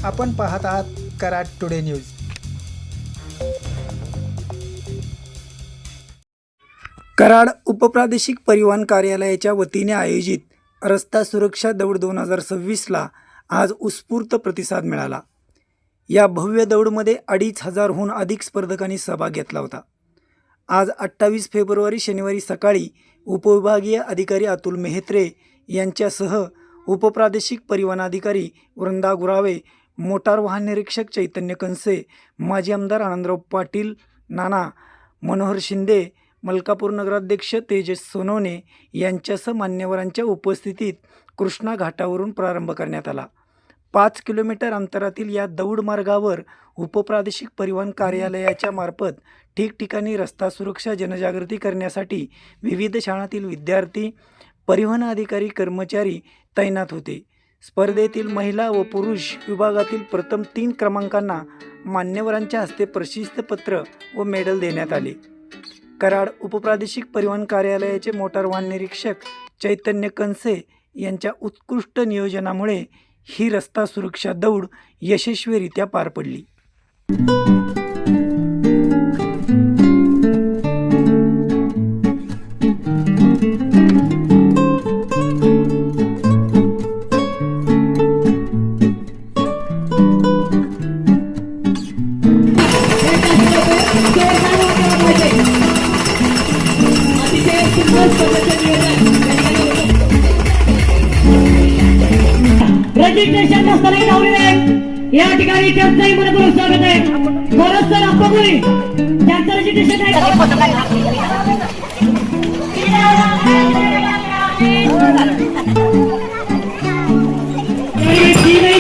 आपण पाहत आहात कराड टुडे न्यूज। कराड उपप्रादेशिक परिवहन कार्यालयाच्या वतीने आयोजित रस्ता सुरक्षा दौड 2026ला आज उत्स्फूर्त प्रतिसाद मिळाला। या भव्य दौडमध्ये 2500हून अधिक स्पर्धकांनी सहभाग घेतला होता। आज 28 फेब्रुवारी शनिवारी सकाळी उपविभागीय अधिकारी अतुल मेहत्रे यांच्यासह उपप्रादेशिक परिवहनाधिकारी वृंदा गुरावे, मोटार वाहन निरीक्षक चैतन्य कंसे, माजी आमदार आनंदराव पाटील नाना, मनोहर शिंदे, मलकापूर नगराध्यक्ष तेजस सोनवणे यांच्यासह मान्यवरांच्या उपस्थितीत कृष्णा घाटावरून प्रारंभ करण्यात आला। 5 किलोमीटर अंतरातील या दौड मार्गावर उपप्रादेशिक परिवहन कार्यालयाच्या मार्फत ठिकठिकाणी रस्ता सुरक्षा जनजागृती करण्यासाठी विविध शाळांतील विद्यार्थी, परिवहन अधिकारी, कर्मचारी तैनात होते। स्पर्धेतील महिला व पुरुष विभागातील प्रथम 3 क्रमांकांना मान्यवरांच्या हस्ते प्रशस्तीपत्र व मेडल देण्यात आले। कराड उपप्रादेशिक परिवहन कार्यालयाचे मोटार वाहन निरीक्षक चैतन्य कंसे यांच्या उत्कृष्ट नियोजनामुळे ही रस्ता सुरक्षा दौड यशस्वीरित्या पार पडली। रजिस्ट्रेशन नसताना लावलेले या ठिकाणी त्यांचंही मनपूर्वक स्वागत आहे। खरंच तर आप्पामुळे त्यांचं रजिस्ट्रेशन आहे। तीनही